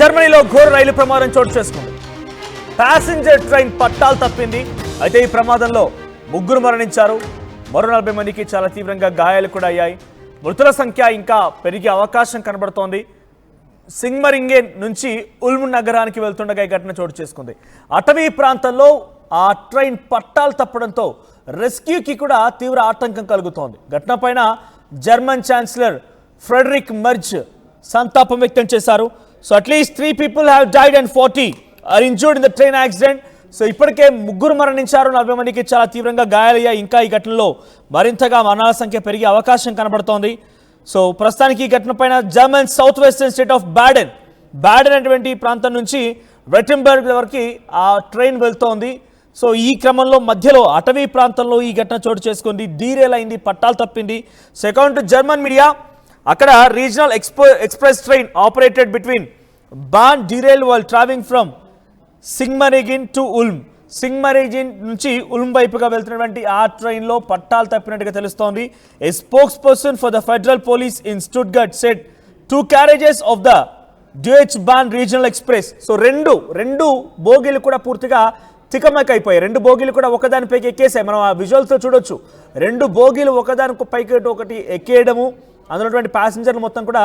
జర్మనీలో ఘోర రైలు ప్రమాదం చోటు చేసుకుంది. ప్యాసింజర్ ట్రైన్ పట్టాలు తప్పింది. అయితే ఈ ప్రమాదంలో ముగ్గురు మరణించారు. మరో 40 మందికి చాలా తీవ్రంగా గాయాలు కూడా అయ్యాయి. మృతుల సంఖ్య ఇంకా పెరిగే అవకాశం కనబడుతోంది. సింగ్మరింగే నుంచి ఉల్మ్ నగరానికి వెళ్తుండగా ఈ ఘటన చోటు చేసుకుంది. అటవీ ప్రాంతంలో ఆ ట్రైన్ పట్టాలు తప్పడంతో రెస్క్యూకి కూడా తీవ్ర ఆటంకం కలుగుతోంది. ఘటన పైన జర్మన్ ఛాన్సలర్ ఫ్రెడరిక్ మెర్జ్ సంతాపం వ్యక్తం చేశారు. So at least 3 people have died and 40 are injured in the train accident. So ఇప్పటికే ముగ్గురు మరణించారు, 40 మందికి చాలా తీవ్రంగా గాయాలయ్యాయి. ఇంకా ఈ ఘటనలో మరింతగా మరణాల సంఖ్య పెరిగే అవకాశం కనబడుతోంది. సో ప్రస్తుతానికి ఈ ఘటన పైన German south western state of Baden అటువంటి ప్రాంతం నుంచి వెటెన్బర్గ్ వరకు ఆ ట్రైన్ వెళ్తోంది. సో ఈ క్రమంలో మధ్యలో అటవీ ప్రాంతంలో ఈ ఘటన చోటు చేసుకుంది. డీరేల్ అయింది, పట్టాలు తప్పింది. So according to German media, అక్కడ regional express train operated between Bahn derail while travelling from Sigmaringen to Ulm. Sigmaringen నుంచి ఉల్మ్ వైపుగా వెళ్తున్నటువంటి ఆ ట్రైన్లో పట్టాలు తప్పినట్టుగా తెలుస్తోంది. A spokesperson for the federal police in Stuttgart said 2 carriages of the Deutsche Bahn regional express. So రెండు బోగీలు కూడా పూర్తిగా తికమక అయిపోయాయి. 2 బోగీలు కూడా ఒకదానిపైకి ఎక్కేసాయి. మనం ఆ విజువల్స్తో చూడొచ్చు. 2 బోగీలు ఒకదానికి పైకి ఒకటి ఎక్కేయడము, అందులో ప్యాసింజర్లు మొత్తం కూడా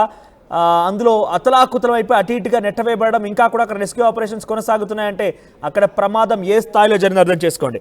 అందులో అతలాకుతలం అయిపోయి అటు ఇటుగా నెట్టవేయబడడం, ఇంకా కూడా అక్కడ రెస్క్యూ ఆపరేషన్స్ కొనసాగుతున్నాయంటే అక్కడ ప్రమాదం ఏ స్థాయిలో జరిగిందో అర్థం చేసుకోండి.